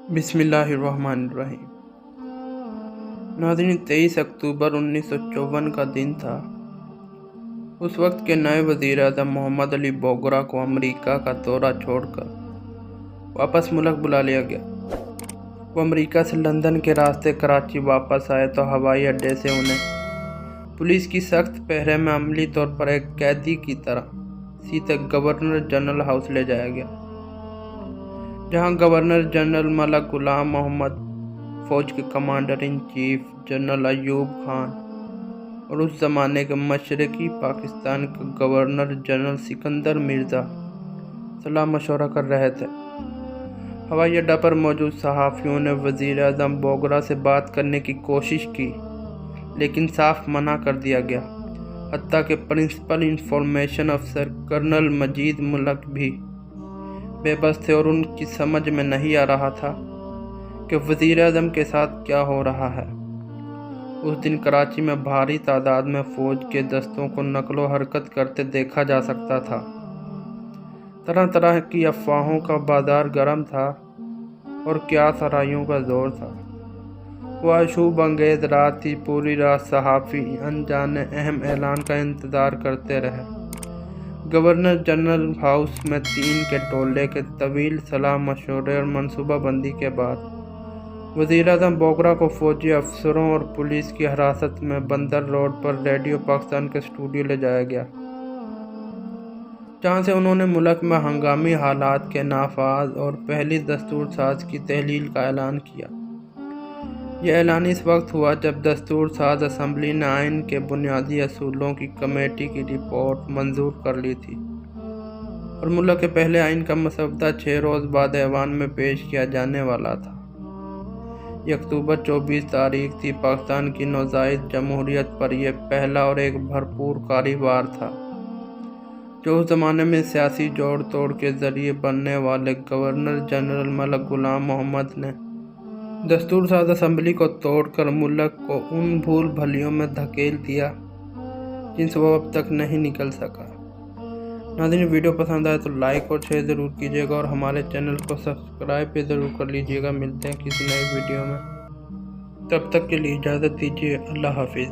بسم اللہ الرحمن الرحیم۔ ناظرین، 23 اکتوبر 1954 کا دن تھا۔ اس وقت کے نئے وزیر اعظم محمد علی بوگرا کو امریکہ کا دورہ چھوڑ کر واپس ملک بلا لیا گیا۔ وہ امریکہ سے لندن کے راستے کراچی واپس آئے تو ہوائی اڈے سے انہیں پولیس کی سخت پہرے میں عملی طور پر ایک قیدی کی طرح سیدھے گورنر جنرل ہاؤس لے جایا گیا، جہاں گورنر جنرل ملک غلام محمد، فوج کے commander in chief general Ayub Khan اور اس زمانے کے مشرقی پاکستان کے گورنر جنرل سکندر مرزا صلاح مشورہ کر رہے تھے۔ ہوائی اڈہ پر موجود صحافیوں نے وزیر اعظم بوگرا سے بات کرنے کی کوشش کی، لیکن صاف منع کر دیا گیا۔ حتیٰ کہ پرنسپل انفارمیشن افسر کرنل مجید ملک بھی بے بس تھے اور ان کی سمجھ میں نہیں آ رہا تھا کہ وزیر اعظم کے ساتھ کیا ہو رہا ہے۔ اس دن کراچی میں بھاری تعداد میں فوج کے دستوں کو نقل و حرکت کرتے دیکھا جا سکتا تھا۔ طرح طرح کی افواہوں کا بازار گرم تھا اور کیا سرائیوں کا زور تھا۔ وہ آشوب انگیز رات تھی۔ پوری رات صحافی انجانے اہم اعلان کا انتظار کرتے رہے۔ گورنر جنرل ہاؤس میں 3 کے ٹولے کے طویل صلاح مشورے اور منصوبہ بندی کے بعد وزیر اعظم بوگرا کو فوجی افسروں اور پولیس کی حراست میں بندر روڈ پر ریڈیو پاکستان کے اسٹوڈیو لے جایا گیا، جہاں سے انہوں نے ملک میں ہنگامی حالات کے نافذ اور پہلی دستور ساز کی تحلیل کا اعلان کیا۔ یہ اعلان اس وقت ہوا جب دستور ساز اسمبلی نے آئین کے بنیادی اصولوں کی کمیٹی کی رپورٹ منظور کر لی تھی اور ملک کے پہلے آئین کا مسودہ 6 روز بعد ایوان میں پیش کیا جانے والا تھا۔ یہ اکتوبر 24 تاریخ تھی۔ پاکستان کی نوزائیدہ جمہوریت پر یہ پہلا اور ایک بھرپور کاروبار تھا جو اس زمانے میں سیاسی جوڑ توڑ کے ذریعے بننے والے گورنر جنرل ملک غلام محمد نے دستور ساز اسمبلی کو توڑ کر ملک کو ان بھول بھلیوں میں دھکیل دیا جن سے وہ اب تک نہیں نکل سکا۔ ناظرین، ویڈیو پسند آئے تو لائک اور شیئر ضرور کیجیے گا اور ہمارے چینل کو سبسکرائب بھی ضرور کر لیجیے گا۔ ملتے ہیں کسی نئے ویڈیو میں، تب تک کے لیے اجازت دیجیے۔ اللہ حافظ۔